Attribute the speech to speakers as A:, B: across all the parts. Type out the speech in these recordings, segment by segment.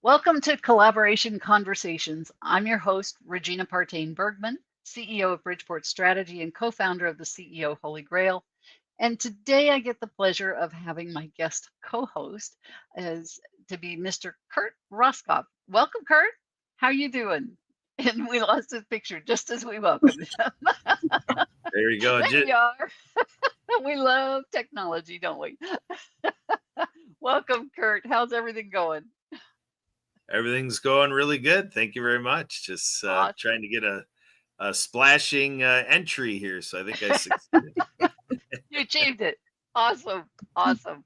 A: Welcome to Collaboration Conversations. I'm your host, Regina Partain Bergman, CEO of Bridgeport Strategy and co-founder of the CEO Holy Grail. And today I get the pleasure of having my guest co-host as to be Mr. Kurt Roskopf. Welcome, Kurt. How you doing? And we lost his picture just as we welcomed him.
B: There you go.
A: There you are. We love technology, don't we? Welcome, Kurt. How's everything going?
B: Everything's going really good. Thank you very much. Just trying
A: Awesome.
B: to get a splashing entry here. So I think I succeeded.
A: You achieved it. Awesome. Awesome.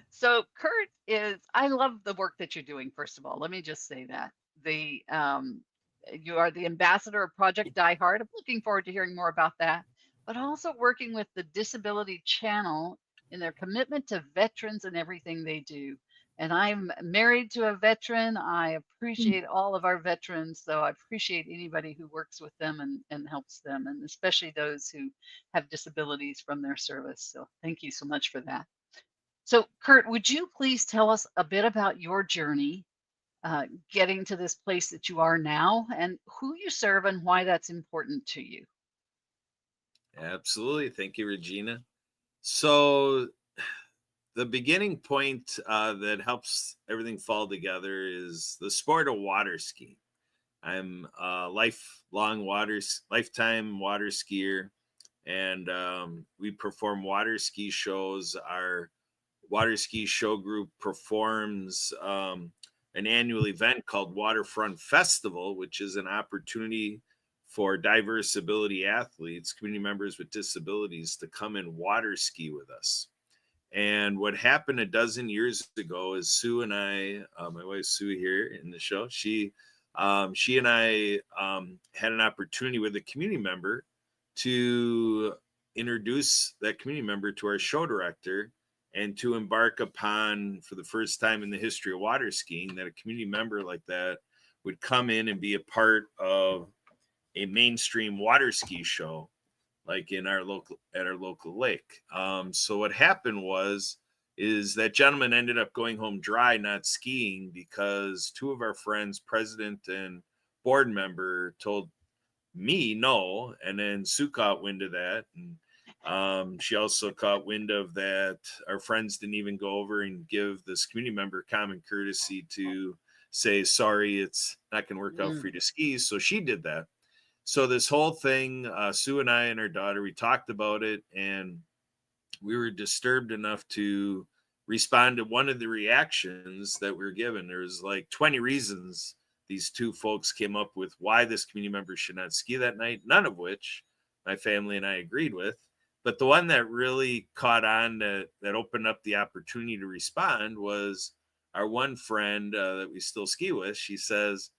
A: So Kurt is, I love the work that you're doing, first of all. Let me just say that. The You are the ambassador of Project Die Hard. I'm looking forward to hearing more about that, but also working with the Disability Channel in their commitment to veterans and everything they do. And I'm married to a veteran. I appreciate all of our veterans, though I appreciate anybody who works with them and helps them, and especially those who have disabilities from their service. So thank you so much for that. So, Kurt, would you please tell us a bit about your journey getting to this place that you are now and who you serve and why that's important to you?
B: Absolutely. Thank you, Regina. So the beginning point that helps everything fall together is the sport of water skiing. I'm a lifetime water skier, and we perform water ski shows. Our water ski show group performs an annual event called Waterfront Festival, which is an opportunity for diverse ability athletes, community members with disabilities, to come and water ski with us. And what happened a dozen years ago is Sue and I, my wife Sue here in the show, she and I had an opportunity with a community member to introduce that community member to our show director and to embark upon, for the first time in the history of water skiing, that a community member like that would come in and be a part of a mainstream water ski show, like at our local lake. So what happened is that gentleman ended up going home dry, not skiing, because two of our friends, president and board member, told me no, and then Sue caught wind of that, and she also caught wind of that. Our friends didn't even go over and give this community member common courtesy to say, sorry, it's not going to work out
A: Mm.
B: for you to ski. So she did that. So this whole thing, Sue and I and our daughter, we talked about it, and we were disturbed enough to respond to one of the reactions that we were given. There was like 20 reasons these two folks came up with why this community member should not ski that night, none of which my family and I agreed with. But the one that really caught on, that opened up the opportunity to respond, was our one friend that we still ski with. She says,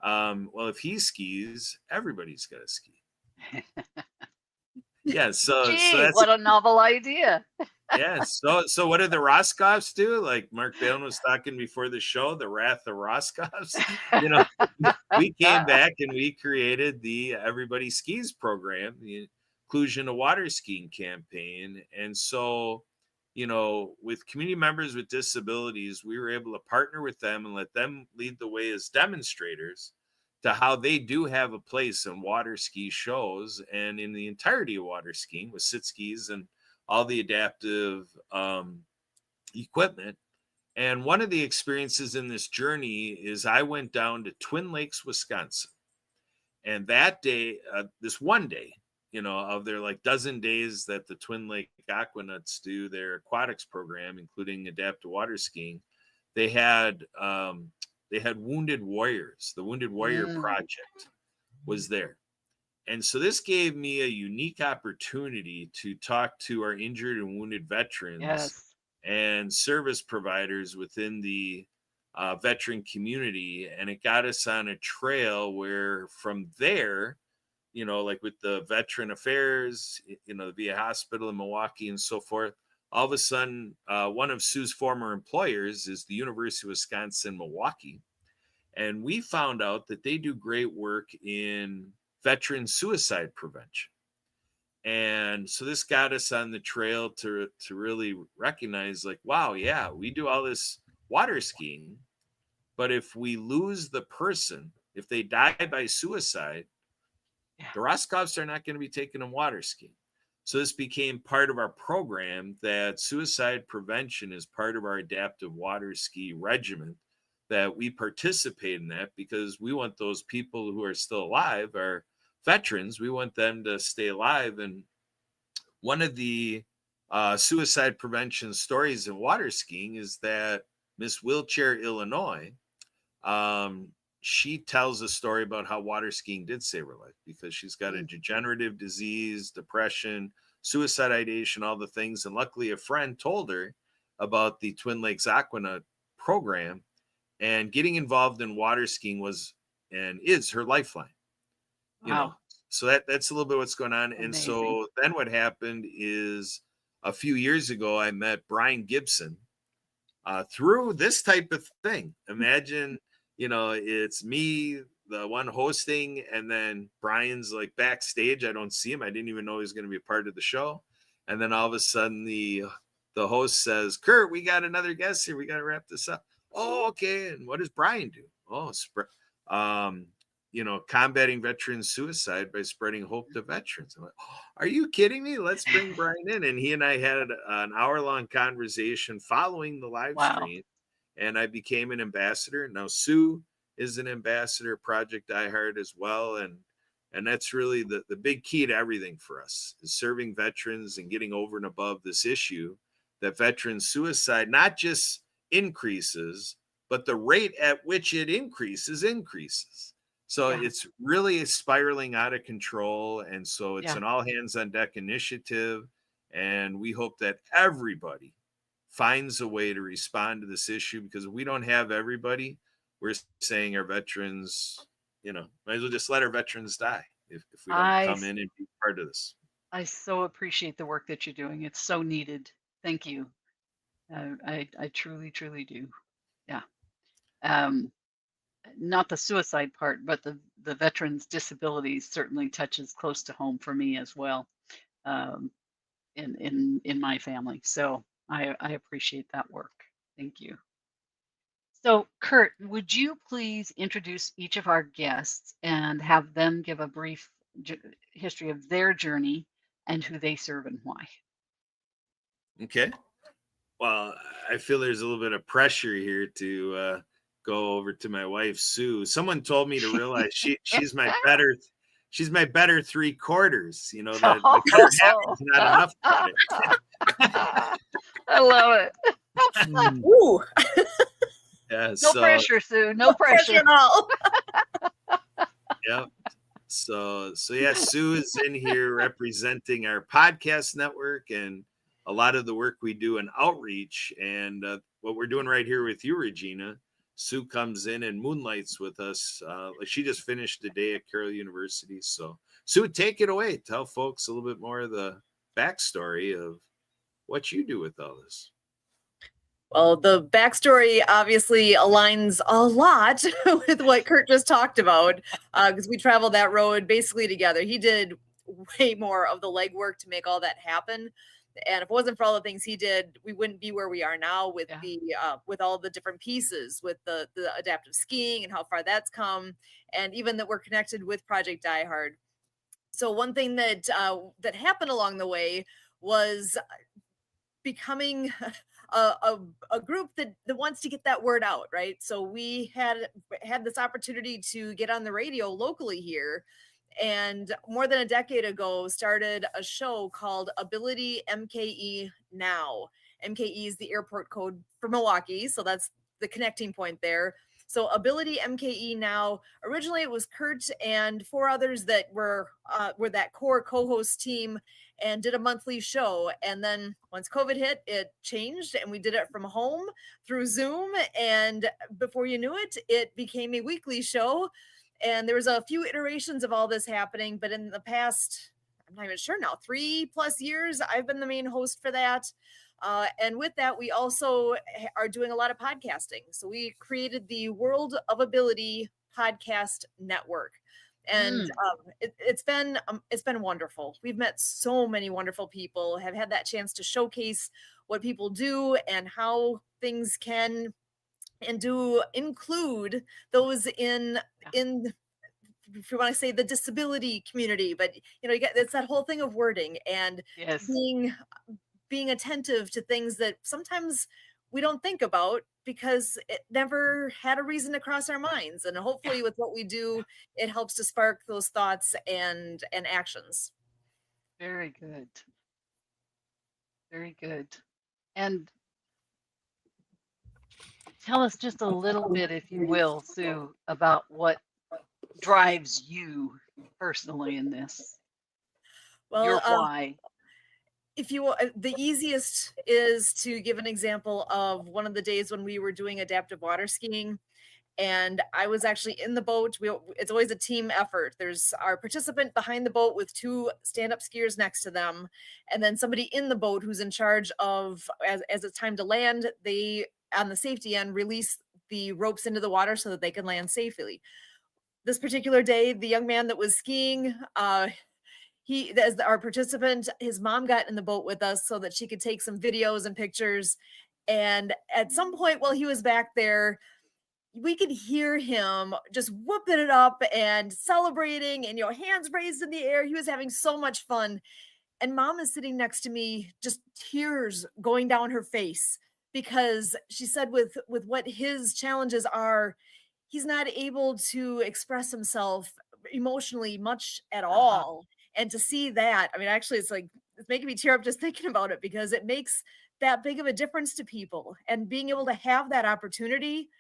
B: well, if he skis, everybody's got to ski. Yeah, so
A: Gee,
B: that's
A: what a novel idea.
B: yeah. So what did the Roskopfs do? Like Marc Beili was talking before the show, the Wrath of Roskopfs. You know, we came back and we created the Everybody Skis program, the inclusion of water skiing campaign. And so, with community members with disabilities, we were able to partner with them and let them lead the way as demonstrators to how they do have a place in water ski shows and in the entirety of water skiing with sit skis and all the adaptive equipment. And one of the experiences in this journey is I went down to Twin Lakes, Wisconsin. And that day, this one day, of their like dozen days that the Twin Lake Aquanuts do their aquatics program, including adaptive water skiing, they had Wounded Warriors. The Wounded Warrior
A: Mm,
B: Project was there. And so this gave me a unique opportunity to talk to our injured and wounded veterans
A: yes.
B: and service providers within the veteran community. And it got us on a trail where from there, like with the Veteran Affairs, the VA Hospital in Milwaukee and so forth, all of a sudden, one of Sue's former employers is the University of Wisconsin, Milwaukee. And we found out that they do great work in veteran suicide prevention. And so this got us on the trail to really recognize, like, wow, yeah, we do all this water skiing, But if we lose the person, if they die by suicide,
A: Yeah.
B: the Roskopfs are not going to be taking them water skiing. So this became part of our program, that suicide prevention is part of our adaptive water ski regimen, that we participate in that because we want those people who are still alive, our veterans, we want them to stay alive. And one of the suicide prevention stories in water skiing is that Miss Wheelchair, Illinois, um, she tells a story about how water skiing did save her life because she's got a degenerative disease, depression, suicide ideation, all the things. And luckily, a friend told her about the Twin Lakes Aquanaut program, and getting involved in water skiing was and is her lifeline. You know,
A: Wow.
B: so that's a little bit what's going on. And
A: Amazing.
B: so then what happened is a few years ago, I met Brian Gibson through this type of thing. Imagine, it's me, the one hosting, and then Brian's like backstage. I don't see him. I didn't even know he was going to be a part of the show. And then all of a sudden the host says, "Kurt, we got another guest here. We got to wrap this up." "Oh, okay. And what does Brian do?" "Oh, combating veteran suicide by spreading hope to veterans." I'm like, "Oh, are you kidding me? Let's bring Brian in." And he and I had an hour-long conversation following the live
A: Wow.
B: stream, and I became an ambassador. Now Sue is an ambassador of Project iHeart as well, and that's really the big key to everything for us, is serving veterans and getting over and above this issue that veteran suicide not just increases, but the rate at which it increases. So
A: Yeah.
B: it's really spiraling out of control. And so it's
A: Yeah.
B: an all hands on deck initiative. And we hope that everybody finds a way to respond to this issue, because if we don't have everybody, we're saying our veterans, might as well just let our veterans die if we don't
A: I
B: come in and be part of this.
A: I so appreciate the work that you're doing. It's so needed. Thank you. I truly, truly do. Yeah. Um, Not the suicide part, but the veterans' disabilities certainly touches close to home for me as well. Um, in my family. So I appreciate that work. Thank you. So, Kurt, would you please introduce each of our guests and have them give a brief history of their journey and who they serve and why?
B: Okay. Well, I feel there's a little bit of pressure here to go over to my wife Sue. Someone told me to realize she's my better three quarters. That the Kurt is not enough credit.
A: I love it.
C: Ooh,
B: Yeah.
A: No pressure, Sue. No pressure.
C: at all.
B: Yep. So yeah, Sue is in here representing our podcast network and a lot of the work we do in outreach, and what we're doing right here with you, Regina. Sue comes in and moonlights with us. She just finished a day at Carroll University. So Sue, take it away. Tell folks a little bit more of the backstory of what you do with all this.
C: Well, the backstory obviously aligns a lot with what Kurt just talked about, because we traveled that road basically together. He did way more of the legwork to make all that happen. And if it wasn't for all the things he did, we wouldn't be where we are now with with all the different pieces, with the adaptive skiing and how far that's come, and even that we're connected with Project iHeart. So one thing that that happened along the way was becoming a group that wants to get that word out, right? So we had this opportunity to get on the radio locally here, and more than a decade ago started a show called Ability MKE Now. MKE is the airport code for Milwaukee, so that's the connecting point there. So Ability MKE Now, originally it was Kurt and four others that were that core co-host team and did a monthly show. And then once COVID hit, it changed and we did it from home through Zoom. And before you knew it, it became a weekly show. And there was a few iterations of all this happening, but in the past, I'm not even sure now, 3+ years, I've been the main host for that. And with that, we also are doing a lot of podcasting. So we created the World of Ability Podcast Network. And it's been wonderful. We've met so many wonderful people, have had that chance to showcase what people do and how things can and to include those in if you want to say the disability community, but you get it's that whole thing of wording and
A: Yes.
C: being attentive to things that sometimes we don't think about because it never had a reason to cross our minds. And hopefully with what we do, it helps to spark those thoughts and actions.
A: Very good. Very good. And tell us just a little bit, if you will, Sue, about what drives you personally in this. Your why.
C: If you the easiest is to give an example of one of the days when we were doing adaptive water skiing, and I was actually in the boat. It's always a team effort. There's our participant behind the boat with 2 stand-up skiers next to them, and then somebody in the boat who's in charge of, as it's time to land, they, on the safety end, release the ropes into the water so that they can land safely. This particular day, the young man that was skiing, he, as our participant, his mom got in the boat with us so that she could take some videos and pictures. And at some point while he was back there, we could hear him just whooping it up and celebrating and, hands raised in the air. He was having so much fun. And mom is sitting next to me, just tears going down her face, because she said with what his challenges are, he's not able to express himself emotionally much at all. And to see that, I mean, actually, it's making me tear up just thinking about it, because it makes that big of a difference to people. And being able to have that opportunity,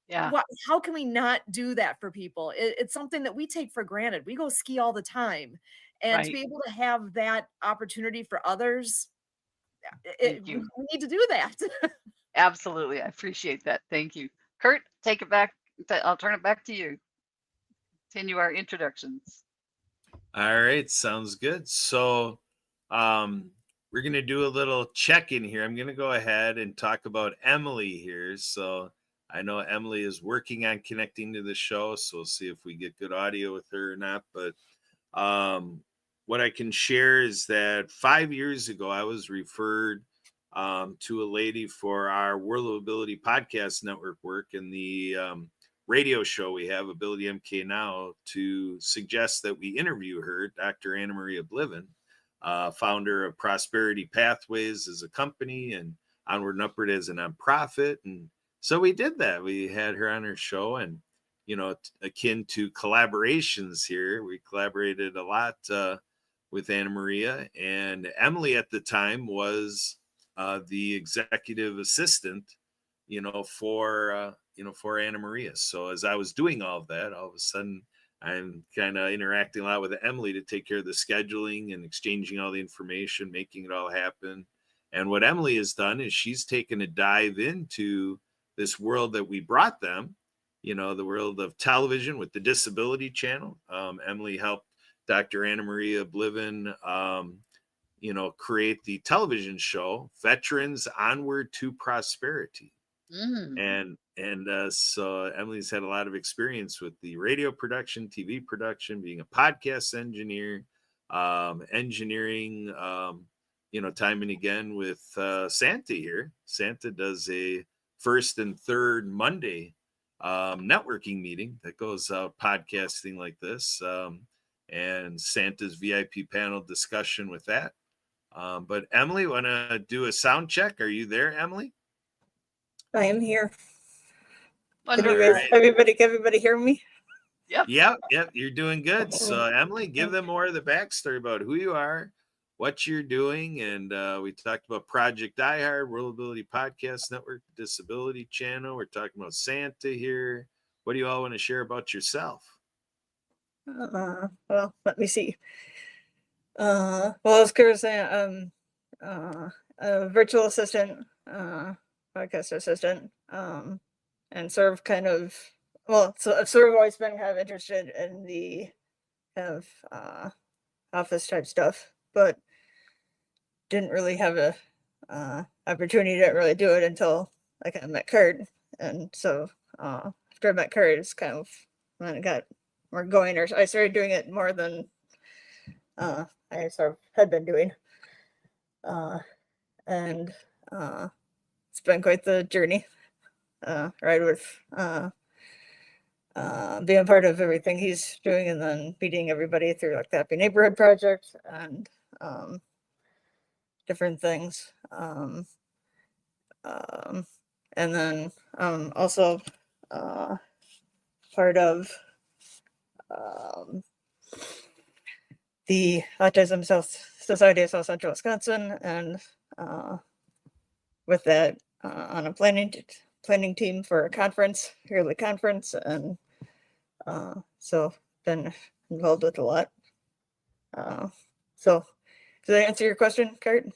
C: how can we not do that for people? It's something that we take for granted. We go ski all the time. And to be able to have that opportunity for others, we need to do that.
A: Absolutely. I appreciate that. Thank you. Kurt, take it back. I'll turn it back to you. Continue our introductions.
B: All right, sounds good. So we're going to do a little check-in here. I'm going to go ahead and talk about Emily here. So I know Emily is working on connecting to the show, so we'll see if we get good audio with her or not. But what I can share is that 5 years ago, I was referred to a lady for our World of Ability podcast network work and the radio show we have, Ability MK Now, to suggest that we interview her, Dr. Anna Maria Bliven, founder of Prosperity Pathways as a company and Onward and Upward as a nonprofit. And so we did that. We had her on our show, and, akin to collaborations here, we collaborated a lot with Anna Maria, and Emily at the time was the executive assistant, for Anna Maria. So as I was doing all of that, all of a sudden I'm kind of interacting a lot with Emily to take care of the scheduling and exchanging all the information, making it all happen. And what Emily has done is she's taken a dive into this world that we brought them, the world of television with the Disability Channel. Emily helped Dr. Anna Maria Bliven, create the television show Veterans Onward to Prosperity. And so Emily's had a lot of experience with the radio production, TV production, being a podcast engineer, engineering, time and again with Santa here. Santa does a first and third Monday networking meeting that goes out podcasting like this, and Santa's VIP panel discussion with that. But Emily, want to do a sound check? Are you there, Emily?
D: I am here.
A: Wonderful.
D: Everybody hear me?
B: Yep. You're doing good. So Emily, give them more of the backstory about who you are, what you're doing. And we talked about Project iHeart, World Ability Podcast Network, Disability Channel. We're talking about Santa here. What do you all want to share about yourself?
D: Well, let me see. As Kurt was saying, a virtual assistant, podcast assistant, and sort of I've sort of always been kind of interested in the kind of office type stuff, but didn't really have a opportunity to really do it until I kind of met Kurt. And so after I met Kurt, it's kind of when it got more going, or I started doing it more than I sort of had been doing. And it's been quite the journey. ride with being part of everything he's doing, and then meeting everybody through like the Happy Neighborhood Project and different things. And then also part of the Autism Society of South Central Wisconsin, and with that on a planning team for a conference, yearly conference, and so been involved with a lot. So does that answer your question, Kurt?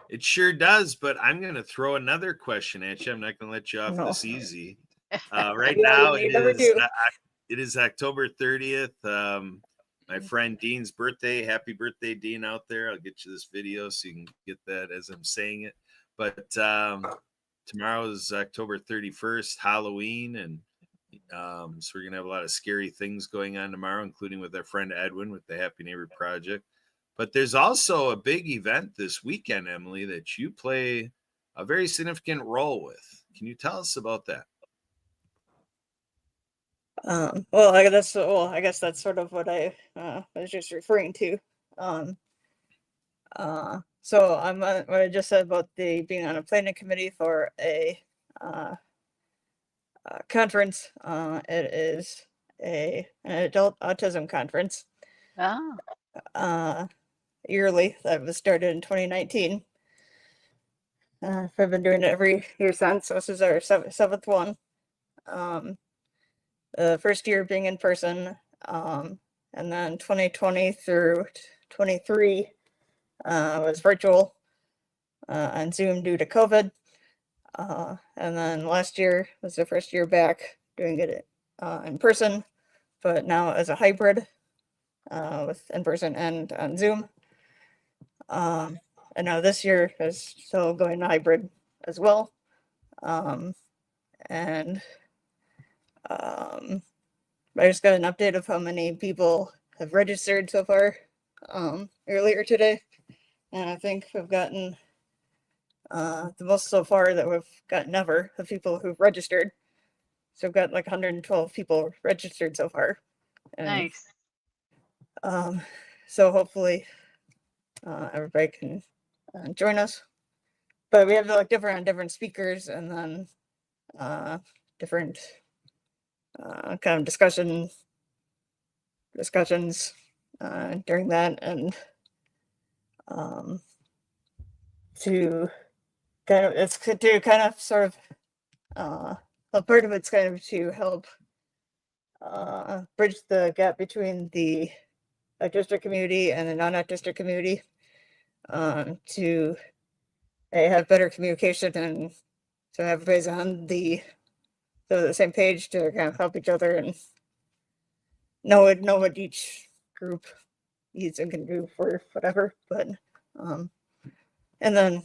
B: It sure does, but I'm going to throw another question at you. I'm not going to let you off
D: No.
B: this easy. Right
D: Yeah,
B: now,
D: you never do.
B: it is October 30th. My friend Dean's birthday. Happy birthday, Dean, out there. I'll get you this video so you can get that as I'm saying it. But tomorrow is October 31st, Halloween. And so we're going to have a lot of scary things going on tomorrow, including with our friend Edwin with the Happy Neighbor Project. But there's also a big event this weekend, Emily, that you play a very significant role with. Can you tell us about that?
D: Well, I guess that's sort of what I was just referring to. So I'm what I just said about the being on a planning committee for a conference. It is an adult autism conference.
A: Oh,
D: Yearly, that was started in 2019. I've been doing it every year since. So this is our seventh one. The first year being in person, and then 2020 through 23 was virtual on Zoom due to COVID. And then last year was the first year back doing it in person, but now as a hybrid with in person and on Zoom. And now this year is still going hybrid as well. And I just got an update of how many people have registered so far earlier today. And I think we've gotten the most so far that we've gotten ever of people who've registered. So we've got like 112 people registered so far. And,
A: nice.
D: So hopefully everybody can join us. But we have like different speakers, and then different kind of discussions during that, and to kind of sort of a part of it's kind of to help bridge the gap between the autistic community and the non-autistic community, to have better communication, and so everybody's on the same page to kind of help each other and know what each group needs and can do for whatever. But and then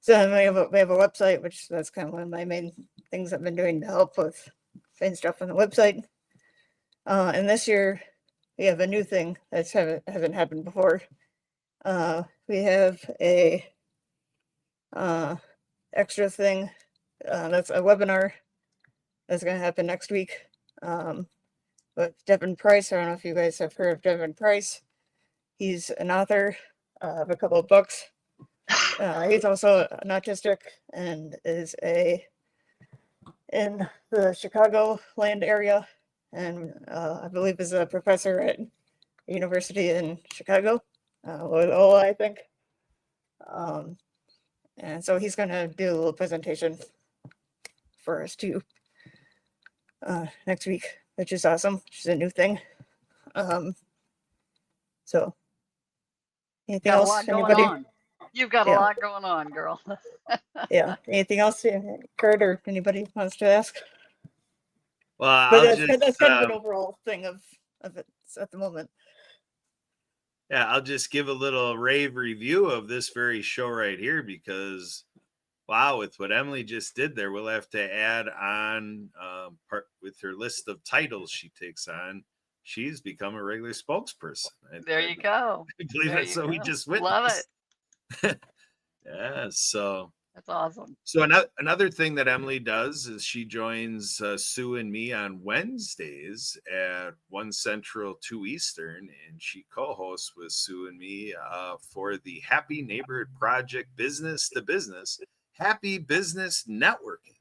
D: so we have a website, which that's kind of one of my main things I've been doing to help with putting stuff on the website. And this year we have a new thing that hasn't happened before. We have a extra thing that's a webinar that's going to happen next week with Devin Price. I don't know if you guys have heard of Devin Price. He's an author of a couple of books. He's also an autistic and is in the Chicago land area, and I believe is a professor at a university in Chicago, Loyola, I think. And so he's going to do a little presentation for us too next week, which is awesome, which is a new thing. So anything
A: Got a
D: else?
A: lot going
D: Anybody?
A: on. You've got a lot going on, girl.
D: Yeah. Anything else, Kurt, or anybody wants to ask?
B: Well,
D: But that's kind of an overall thing of it at the moment.
B: Yeah, I'll just give a little rave review of this very show right here, because wow, with what Emily just did there, we'll have to add on part with her list of titles she takes on. She's become a regular spokesperson.
A: There you go.
B: I believe that's what we just witnessed.
A: Love it.
B: Yeah, so
A: That's awesome.
B: So another thing that Emily does is she joins Sue and me on Wednesdays at 1 Central, 2 Eastern, and she co-hosts with Sue and me for the Happy Neighborhood Project Business to Business Happy Business Networking.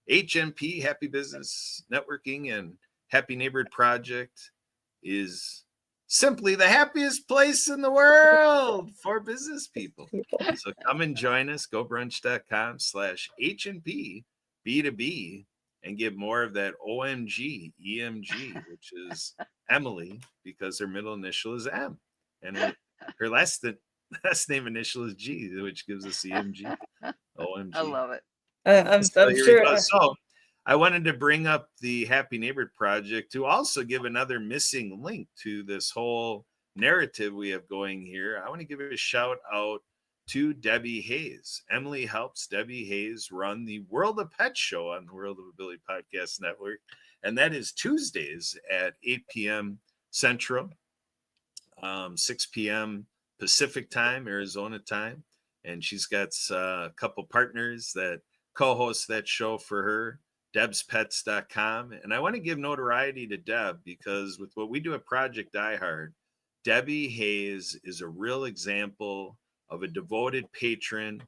B: HNP, Happy Business Networking, and Happy Neighborhood Project is simply the happiest place in the world for business people. So come and join us, gobrunch.com/HNP B2B, and get more of that OMG, EMG, which is Emily, because her middle initial is M. And her last name initial is G, which gives us EMG, OMG.
A: I love it.
D: I'm
B: So here
D: sure.
B: we go. So I wanted to bring up the Happy Neighborhood Project to also give another missing link to this whole narrative we have going here. I want to give a shout out to Debbie Hayes. Emily helps Debbie Hayes run the World of Pets show on the World of Ability Podcast Network. And that is Tuesdays at 8 p.m. Central, 6 p.m. Pacific time, Arizona time. And she's got a couple partners that co-host that show for her, debspets.com. And I want to give notoriety to Deb because with what we do at Project iHeart, Debbie Hayes is a real example of a devoted patron,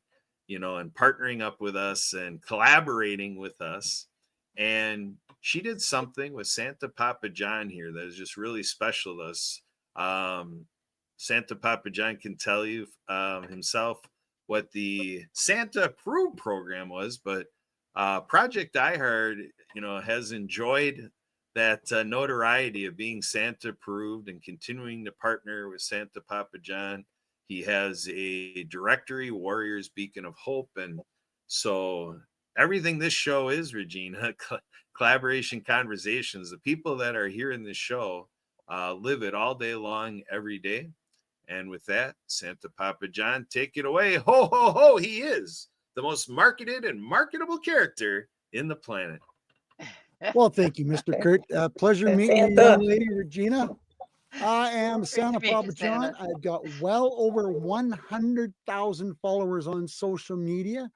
B: and partnering up with us and collaborating with us. And she did something with Santa Papa John here that is just really special to us. Santa Papa John can tell you himself what the Santa Approved program was, but Project iHeart, has enjoyed that notoriety of being Santa approved and continuing to partner with Santa Papa John. He has a directory, Warriors Beacon of Hope. And so everything this show is, Regina, collaboration conversations, the people that are here in this show live it all day long, every day. And with that, Santa Papa John, take it away. Ho, ho, ho. He is the most marketed and marketable character in the planet.
E: Well, thank you, Mr. Kurt. Pleasure
D: And
E: meeting you,
D: Santa.
E: young lady, Regina. I am
A: Great to
E: Santa
A: meet you,
E: Papa John.
A: Santa.
E: I've got well over 100,000 followers on social media,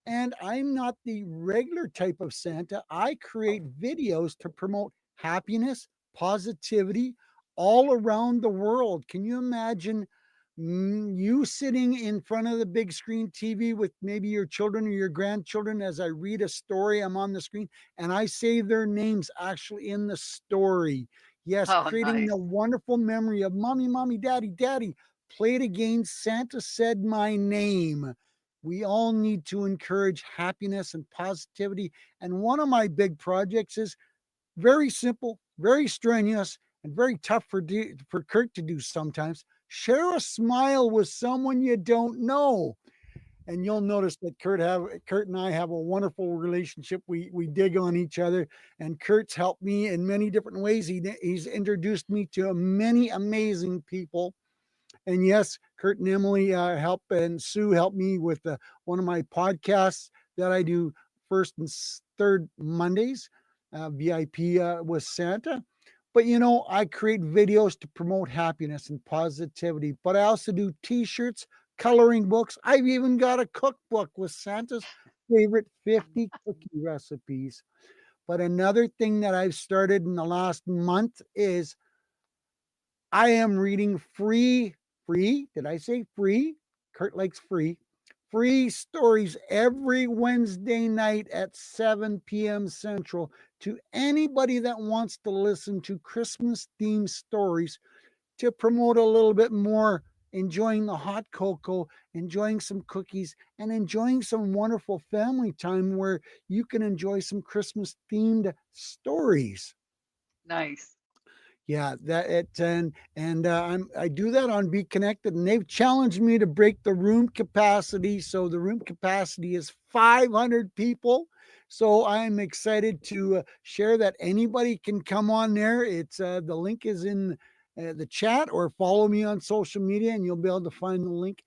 E: and I'm not the regular type of Santa. I create videos to promote happiness, positivity all around the world. Can you imagine you sitting in front of the big screen TV with maybe your children or your grandchildren as I read a story? I'm on the screen and I say their names actually in the story. Yes,
A: Oh,
E: creating
A: nice.
E: the wonderful memory of mommy, mommy, daddy, daddy. Play it again. Santa said my name. We all need to encourage happiness and positivity. And one of my big projects is very simple, very strenuous, and very tough for Kurt to do sometimes. Share a smile with someone you don't know. And you'll notice that Kurt and I have a wonderful relationship. We dig on each other, and Kurt's helped me in many different ways. He's introduced me to many amazing people. And yes, Kurt and Emily help, and Sue helped me with one of my podcasts that I do first and third Mondays, VIP with Santa. But I create videos to promote happiness and positivity. But I also do T-shirts, coloring books. I've even got a cookbook with Santa's favorite 50 cookie recipes. But another thing that I've started in the last month is I am reading free. Did I say free? Kurt likes free stories every Wednesday night at 7 p.m. Central to anybody that wants to listen to Christmas themed stories to promote a little bit more enjoying the hot cocoa, enjoying some cookies, and enjoying some wonderful family time where you can enjoy some Christmas themed stories.
A: Nice.
E: Yeah, I do that on Be Connected, and they've challenged me to break the room capacity. So the room capacity is 500 people. So I'm excited to share that anybody can come on there. It's the link is in the chat, or follow me on social media, and you'll be able to find the link.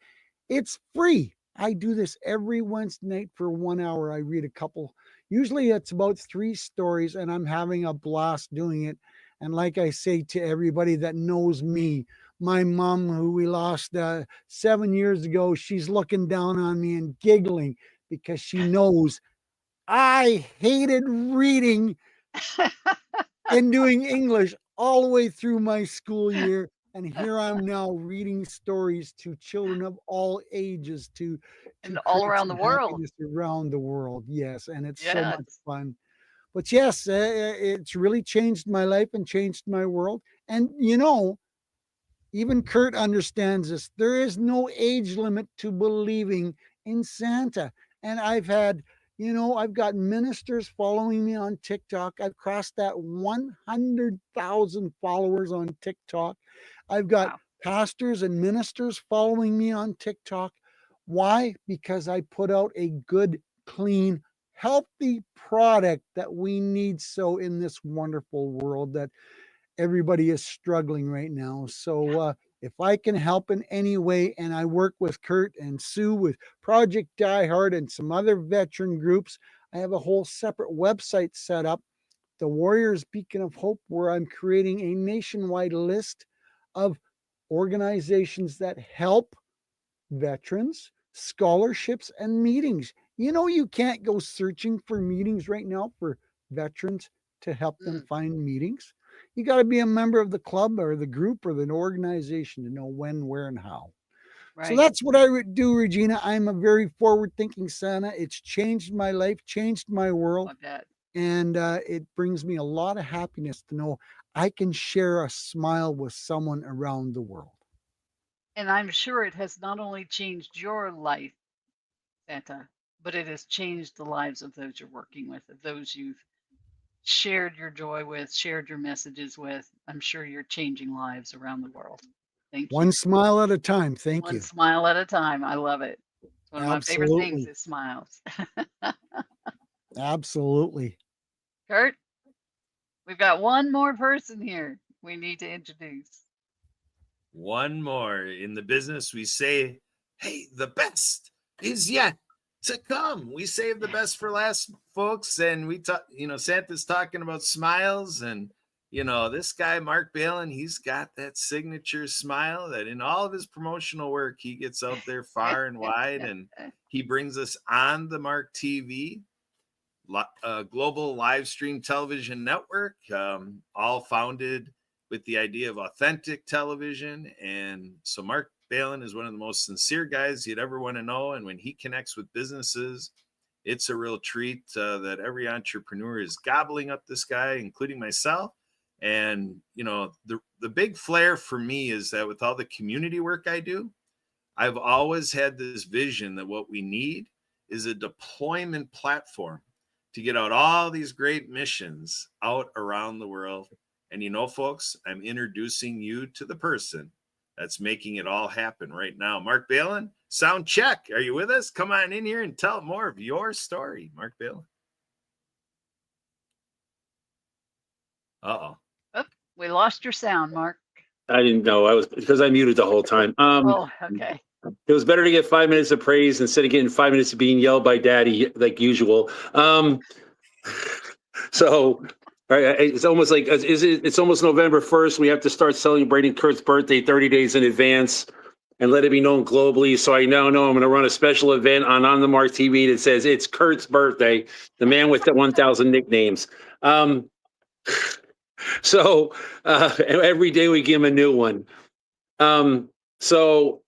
E: It's free. I do this every Wednesday night for 1 hour. I read a couple. Usually it's about 3 stories, and I'm having a blast doing it. And like I say to everybody that knows me, my mom, who we lost 7 years ago, she's looking down on me and giggling because she knows I hated reading and doing English all the way through my school year. And here I'm now reading stories to children of all ages to
A: And all
E: create
A: around
E: some
A: the world.
E: happiness around the world. Yes, and it's so much
A: Yes.
E: fun. But yes, it's really changed my life and changed my world. And even Kurt understands this. There is no age limit to believing in Santa. And I've got ministers following me on TikTok. I've crossed that 100,000 followers on TikTok. I've got
A: Wow.
E: pastors and ministers following me on TikTok. Why? Because I put out a good, clean, healthy product that we need so in this wonderful world that everybody is struggling right now. So if I can help in any way, and I work with Kurt and Sue with Project Die Hard and some other veteran groups, I have a whole separate website set up, the Warriors Beacon of Hope, where I'm creating a nationwide list of organizations that help veterans, scholarships, and meetings. You can't go searching for meetings right now for veterans to help them find meetings. You got to be a member of the club or the group or the organization to know when, where, and how.
A: Right.
E: So that's what I would do, Regina. I'm a very forward-thinking Santa. It's changed my life, changed my world,
A: I bet.
E: and it brings me a lot of happiness to know I can share a smile with someone around the world.
A: And I'm sure it has not only changed your life, Santa, but it has changed the lives of those you're working with, of those you've shared your joy with, shared your messages with. I'm sure you're changing lives around the world. Thank you.
E: One smile at a time. Thank
A: One
E: you.
A: smile at a time. I love it. It's one of my favorite things
E: Absolutely.
A: is smiles.
E: Absolutely.
A: Kurt, we've got one more person here we need to introduce.
B: One more. In the business, we say, hey, the best is yet to come. We save the best for last, folks. And we talk, Santa's talking about smiles. And, this guy, Marc Beili, he's got that signature smile that in all of his promotional work, he gets out there far and wide. And he brings us on the Marc TV, global live stream television network, all founded with the idea of authentic television. And so Marc Beili is one of the most sincere guys you'd ever want to know. And when he connects with businesses, it's a real treat that every entrepreneur is gobbling up this guy, including myself. And, the big flair for me is that with all the community work I do, I've always had this vision that what we need is a deployment platform to get out all these great missions out around the world. And folks, I'm introducing you to the person that's making it all happen right now. Marc Beili, sound check. Are you with us? Come on in here and tell more of your story, Marc Beili. Uh-oh.
A: Oh, we lost your sound, Marc.
F: I didn't know. I was because I muted the whole time.
A: Okay.
F: It was better to get 5 minutes of praise instead of getting 5 minutes of being yelled by daddy like usual. So it's almost like it's almost November 1st. We have to start celebrating Kurt's birthday 30 days in advance and let it be known globally. So I now know I'm going to run a special event on the Marc TV that says it's Kurt's birthday, the man with the 1,000 nicknames. So every day we give him a new one. So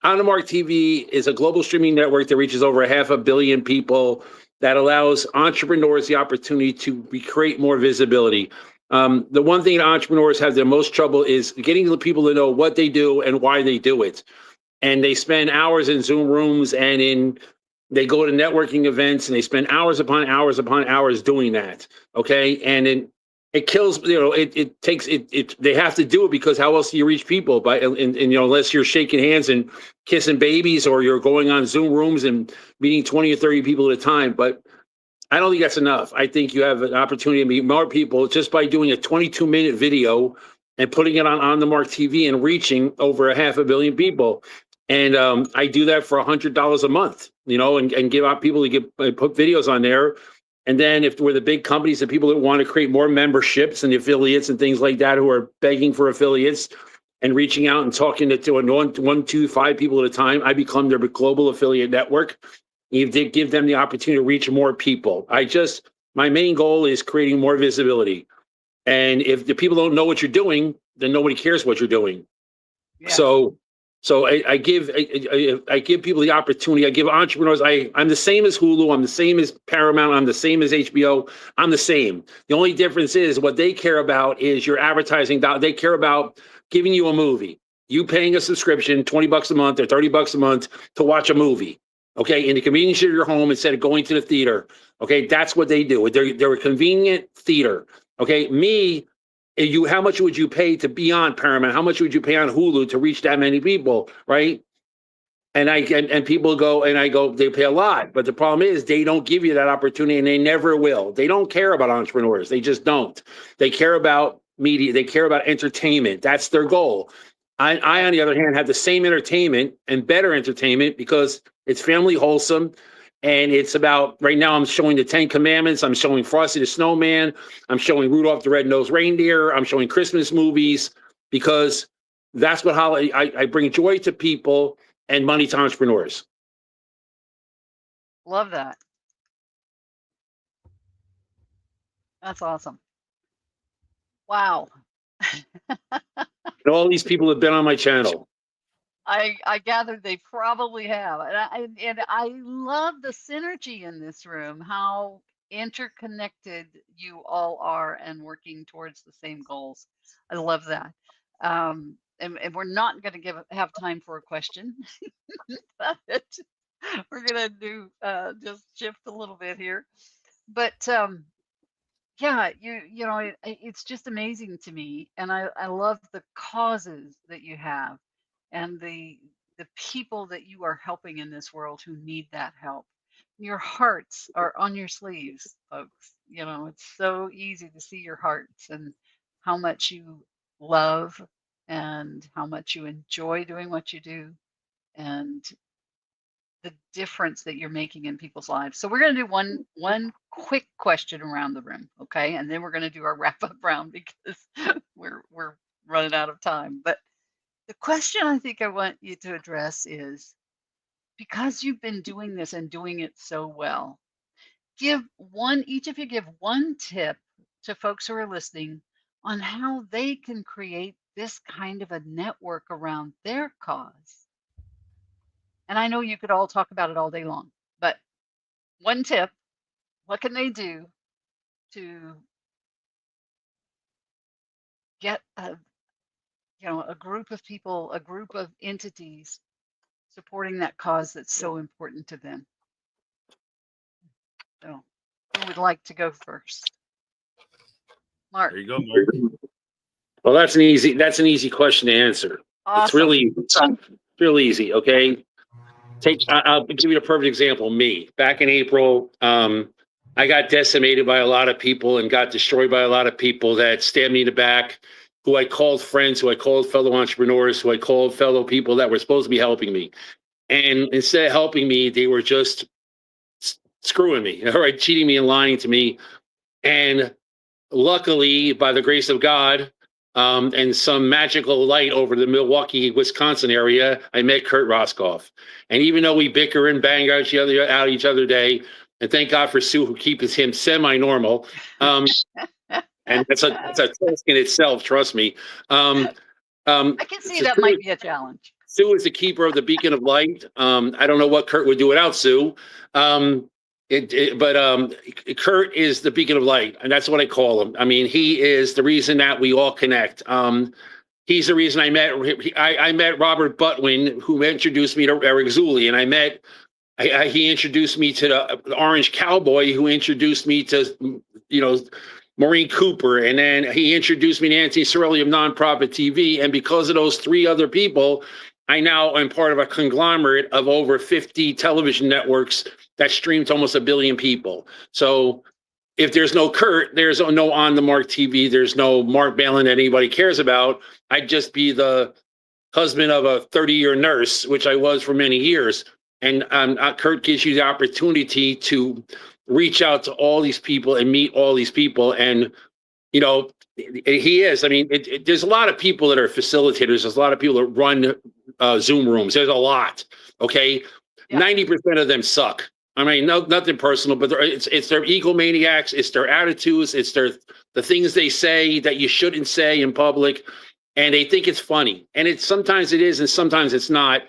F: On the Marc TV is a global streaming network that reaches over 500 million people that allows entrepreneurs the opportunity to create more visibility. The one thing that entrepreneurs have the most trouble is getting the people to know what they do and why they do it. And they spend hours in Zoom rooms and they go to networking events and they spend hours upon hours doing that. Okay. And it kills, they have to do it because how else do you reach people? Unless you're shaking hands and kissing babies or you're going on Zoom rooms and meeting 20 or 30 people at a time. But I don't think that's enough. I think you have an opportunity to meet more people just by doing a 22-minute video and putting it on the Marc TV and reaching over 500 million people. And I do that for $100 a month, and give out people to put videos on there. And then if we're the big companies, the people that want to create more memberships and the affiliates and things like that who are begging for affiliates and reaching out and talking to 1, 2, 5 people at a time, I become their global affiliate network. You give them the opportunity to reach more people. My main goal is creating more visibility. And if the people don't know what you're doing, then nobody cares what you're doing.
A: Yeah.
F: So I give people the opportunity. I give entrepreneurs. I'm the same as Hulu. I'm the same as Paramount. I'm the same as HBO. I'm the same. The only difference is what they care about is your advertising. They care about giving you a movie. You paying a subscription, $20 a month or $30 a month to watch a movie. Okay, in the convenience of your home instead of going to the theater. Okay, that's what they do. They're a convenient theater. Okay, how much would you pay to be on Paramount? How much would you pay on Hulu to reach that many people, right? And people go, and I go, they pay a lot. But the problem is they don't give you that opportunity, and they never will. They don't care about entrepreneurs. They just don't. They care about media. They care about entertainment. That's their goal. I, on the other hand, have the same entertainment and better entertainment because it's family wholesome. And it's about, right now, I'm showing the 10 Commandments. I'm showing Frosty the Snowman. I'm showing Rudolph the Red-Nosed Reindeer. I'm showing Christmas movies because that's what I bring joy to people and money to entrepreneurs.
A: Love that. That's awesome. Wow.
F: And all these people have been on my channel.
A: I gathered they probably have, and I love the synergy in this room. How interconnected you all are and working towards the same goals. I love that. And we're not going to have time for a question. But we're going to do just shift a little bit here. But yeah, you know, it's just amazing to me, and I love the causes that you have. And the people that you are helping in this world who need that help. Your hearts are on your sleeves, folks. You know, it's so easy to see your hearts and how much you love and how much you enjoy doing what you do and the difference that you're making in people's lives. So we're going to do one quick question around the room, okay? And then we're going to do our wrap up round because we're running out of time. But the question I think I want you to address is, because you've been doing this and doing it so well, each of you give one tip to folks who are listening on how they can create this kind of a network around their cause. And I know you could all talk about it all day long, but one tip, what can they do to get a group of people, a group of entities supporting that cause that's so important to them? So who would like to go first? Mark.
B: There you go, Mark.
F: Well, that's an easy question to answer.
A: Awesome.
F: It's really easy. Okay. I'll give you a perfect example. Me, back in April, I got decimated by a lot of people and got destroyed by a lot of people that stabbed me in the back, who I called friends, who I called fellow entrepreneurs, who I called fellow people that were supposed to be helping me. And instead of helping me, they were just screwing me, all right, cheating me and lying to me. And luckily, by the grace of God, and some magical light over the Milwaukee, Wisconsin area, I met Kurt Roskopf. And even though we bicker and bang out each other day, and thank God for Sue, who keeps him semi-normal, and that's a task in itself, trust me.
A: I can see that might be a challenge.
F: Sue is the keeper of the beacon of light. I don't know what Kurt would do without Sue. But Kurt is the beacon of light, and that's what I call him. I mean, he is the reason that we all connect. He's the reason I met Robert Butwin, who introduced me to Eric Zuley, and he introduced me to the Orange Cowboy, who introduced me to, Maureen Cooper, and then he introduced me to Anthony Cirelli of Nonprofit TV. And because of those three other people, I now am part of a conglomerate of over 50 television networks that stream to almost 1 billion people. So if there's no Kurt, there's no On the Mark TV, there's no Marc Beili that anybody cares about. I'd just be the husband of a 30-year nurse, which I was for many years. And Kurt gives you the opportunity to reach out to all these people and meet all these people. And, he is. I mean, there's a lot of people that are facilitators. There's a lot of people that run Zoom rooms. There's a lot. Okay. Yeah. 90% of them suck. I mean, no, nothing personal, but it's their egomaniacs. It's their attitudes. It's the things they say that you shouldn't say in public, and they think it's funny. And it's sometimes it is, and sometimes it's not.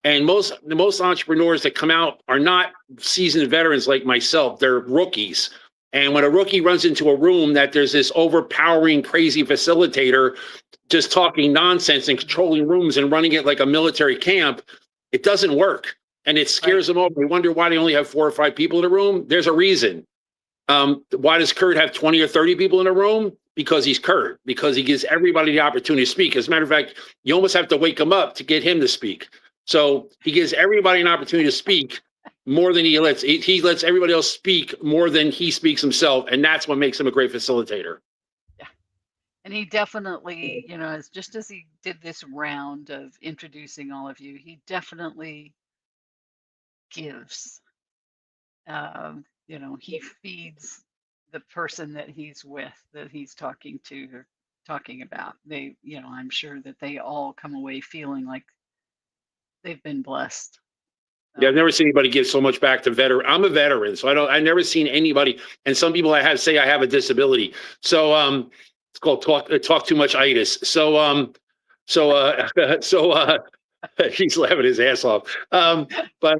F: And most entrepreneurs that come out are not seasoned veterans like myself. They're rookies. And when a rookie runs into a room that there's this overpowering, crazy facilitator just talking nonsense and controlling rooms and running it like a military camp, it doesn't work. And it scares them over. They wonder why they only have 4 or 5 people in a room. There's a reason. Why does Kurt have 20 or 30 people in a room? Because he's Kurt, because he gives everybody the opportunity to speak. As a matter of fact, you almost have to wake him up to get him to speak. So he gives everybody an opportunity to speak more than he lets everybody else speak more than he speaks himself. And that's what makes him a great facilitator.
A: Yeah. And he definitely, just as he did this round of introducing all of you, he definitely gives. He feeds the person that he's with, that he's talking to or talking about. I'm sure that they all come away feeling like they've been blessed.
F: Yeah, I've never seen anybody give so much back to veteran. I'm a veteran, so I've never seen anybody. And some people say I have a disability. So it's called talk too much itis. He's laughing his ass off. But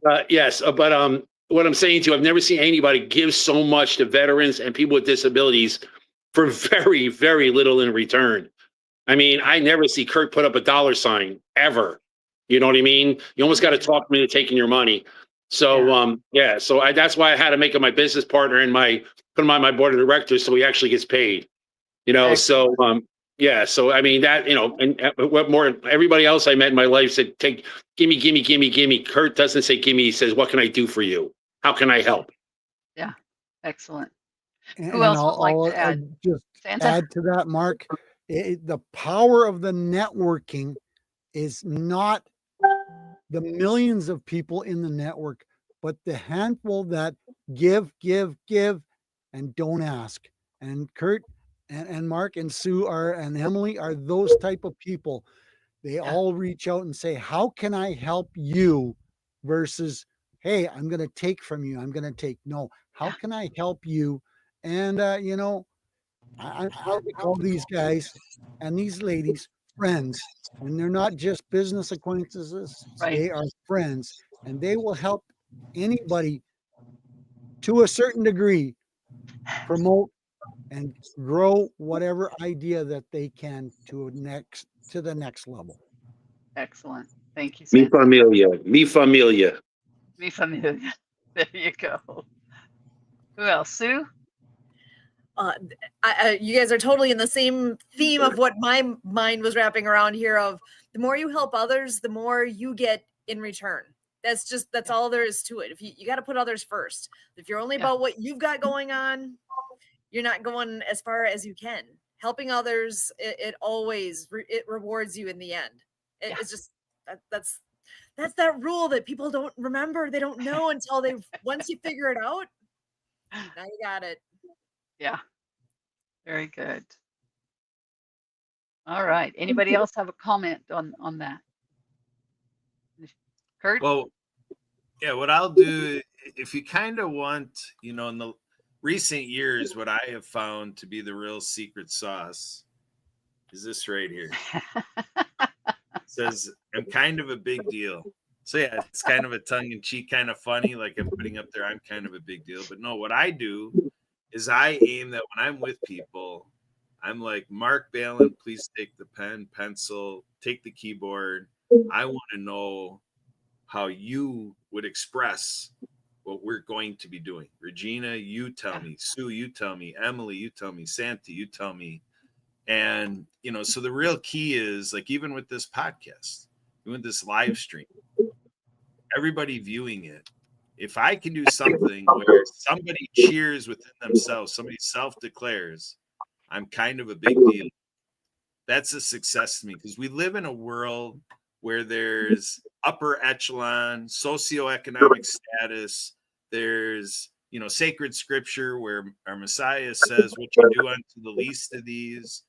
F: what I'm saying to you, I've never seen anybody give so much to veterans and people with disabilities for very, very little in return. I mean, I never see Kurt put up a dollar sign ever. You know what I mean? You almost got to talk me into taking your money. So, that's why I had to make him my business partner and put him on my board of directors so he actually gets paid. Excellent. So I mean that, and what more, everybody else I met in my life said, gimme. Kurt doesn't say gimme, he says, what can I do for you? How can I help?
A: Yeah, excellent.
E: And
A: Who else would like to add?
E: Just
A: Santa?
E: add to that, Mark. The power of the networking is not the millions of people in the network, but the handful that give, and don't ask. And Kurt and Mark and Sue and Emily are those type of people. They all reach out and say, how can I help you? Versus, hey, I'm going to take from you. I'm going to take. No, how can I help you? And, I call these guys and these ladies friends. And they're not just business acquaintances.
A: Right.
E: They are friends. And they will help anybody to a certain degree promote and grow whatever idea that they can to the next level.
A: Excellent. Thank you,
F: Mi
A: Santa.
F: familia.
A: There you go. Who else? Sue?
C: You guys are totally in the same theme of what my mind was wrapping around here of the more you help others, the more you get in return. That's all there is to it. If you got to put others first. If you're only about what you've got going on, you're not going as far as you can. Helping others, it always rewards you in the end. It's just that's that rule that people don't remember. They don't know until once you figure it out. Now you got it.
A: Yeah. Very good. All right. Anybody else have a comment on that? Kurt?
B: Well, yeah, what I'll do, if you kind of want, in the recent years, what I have found to be the real secret sauce is this right here. It says, I'm kind of a big deal. So yeah, it's kind of a tongue-in-cheek, kind of funny, like I'm putting up there, I'm kind of a big deal. But no, what I do is I aim that when I'm with people, I'm like, Marc Beili, please take the pen, pencil, take the keyboard. I want to know how you would express what we're going to be doing. Regina, you tell me. Sue, you tell me. Emily, you tell me. Santa, you tell me. And, so the real key is, like, even with this podcast, even this live stream, everybody viewing it, if I can do something where somebody cheers within themselves, somebody self-declares, I'm kind of a big deal, that's a success to me, because we live in a world where there's upper echelon, socioeconomic status, there's, sacred scripture where our Messiah says, what you do unto the least of these.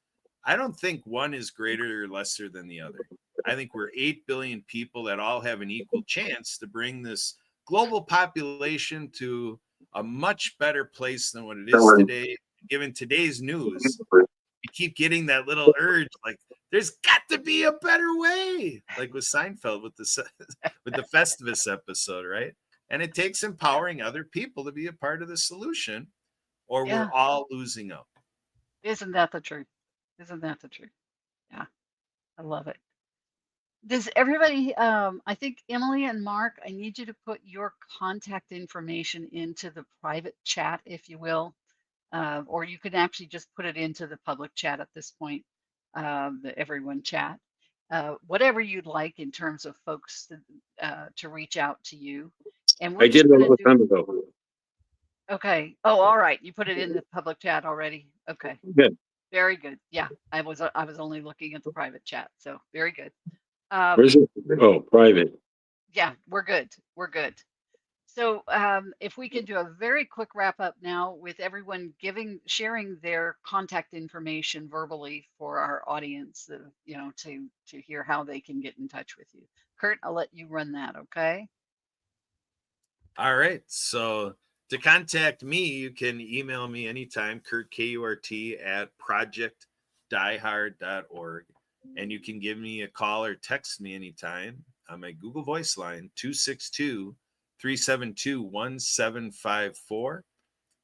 B: I don't think one is greater or lesser than the other. I think we're 8 billion people that all have an equal chance to bring this global population to a much better place than what it is today. Given today's news, you keep getting that little urge, like there's got to be a better way, like with Seinfeld with the Festivus episode, right? And it takes empowering other people to be a part of the solution, or
A: Yeah.
B: we're all losing out.
A: Isn't that the truth? Isn't that the truth? Yeah, I love it. Does everybody, I think Emily and Mark, I need you to put your contact information into the private chat, if you will, or you can actually just put it into the public chat at this point, the everyone chat, whatever you'd like in terms of folks to reach out to you. And we're
F: I
A: just
F: did a
A: going
F: long
A: to
F: time
A: do,
F: ago.
A: okay. Oh, all right. You put it in the public chat already. Okay.
F: Good.
A: Very good. Yeah, I was only looking at the private chat, so very good.
F: Where's it? Oh, private.
A: Yeah, we're good. We're good. So if we can do a very quick wrap up now with everyone sharing their contact information verbally for our audience, you know, to hear how they can get in touch with you. Kurt, I'll let you run that, okay?
B: All right. So to contact me, you can email me anytime, Kurt, K-U-R-T, at projectdiehard.org. And you can give me a call or text me anytime on my Google Voice line, 262-372-1754.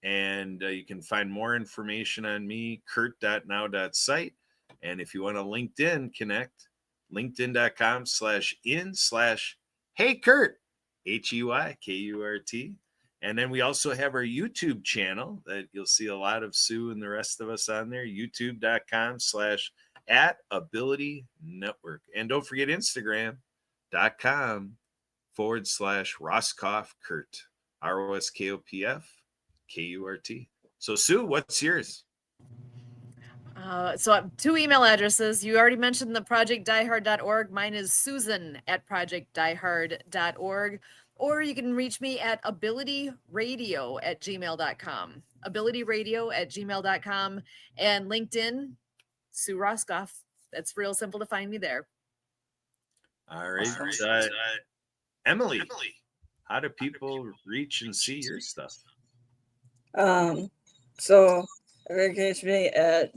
B: And you can find more information on me, kurt.now.site. And if you want to LinkedIn connect, linkedin.com/in/Hey Kurt, HEYKURT. And then we also have our YouTube channel that you'll see a lot of Sue and the rest of us on there, youtube.com/@Ability Network. And don't forget Instagram.com/Roskopf Kurt, ROSKOPF KURT. So Sue, what's yours?
C: So I have 2 email addresses. You already mentioned the projectdiehard.org. Mine is susan@projectdiehard.org. Or you can reach me at abilityradio@gmail.com. abilityradio@gmail.com. And LinkedIn, Sue Roskopf. That's real simple to find me there.
B: All right. Emily, how do people reach and see your stuff?
D: So you can reach me at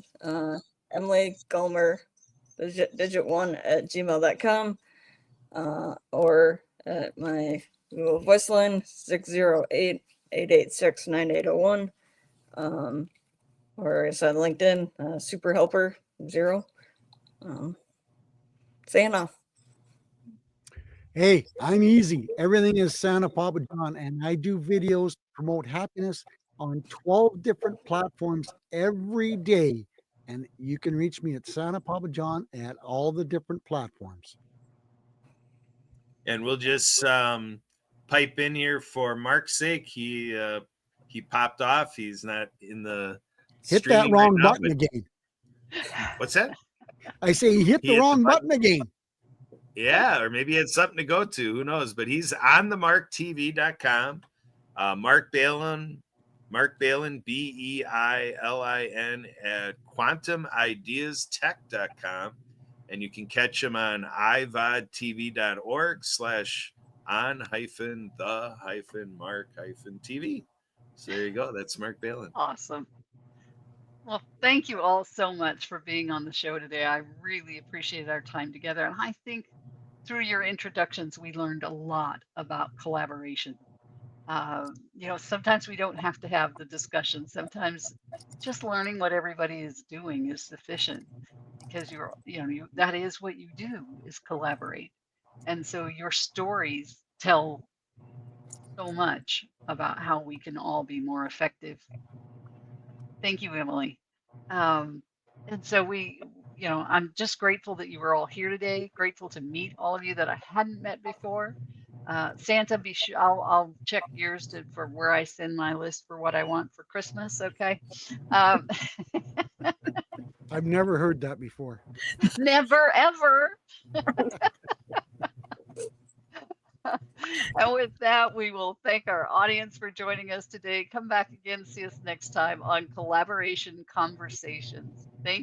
D: Emily Gollmer, digit 1 @gmail.com, or at my Google Voice line 608-886-9801, or it's on LinkedIn, Super Helper 0. Santa.
E: Hey, I'm easy. Everything is Santa Papa John, and I do videos to promote happiness on 12 different platforms every day. And you can reach me at Santa Papa John at all the different platforms.
B: And we'll just pipe in here for Mark's sake. He popped off. He's not in the
E: Hit that
B: streaming
E: wrong
B: right now,
E: button again.
B: What's that?
E: I say he hit the wrong button again.
B: Yeah, or maybe he had something to go to. Who knows? But he's on the marktv.com. Marc Beilin, BEILIN at quantumideastech.com. And you can catch him on ivodtv.org/on-the-mark-tv. So there you go. That's Marc Beilin.
A: Awesome. Well, thank you all so much for being on the show today. I really appreciate our time together. And I think through your introductions, we learned a lot about collaboration. You know, sometimes we don't have to have the discussion. Sometimes just learning what everybody is doing is sufficient, because that is what you do, is collaborate. And so your stories tell so much about how we can all be more effective. Thank you, Emily. And so I'm just grateful that you were all here today. Grateful to meet all of you that I hadn't met before. Santa, be sure I'll check yours for where I send my list for what I want for Christmas. Okay.
E: I've never heard that before.
A: Never ever. And with that, we will thank our audience for joining us today. Come back again, see us next time on Collaboration Conversations. Thank you.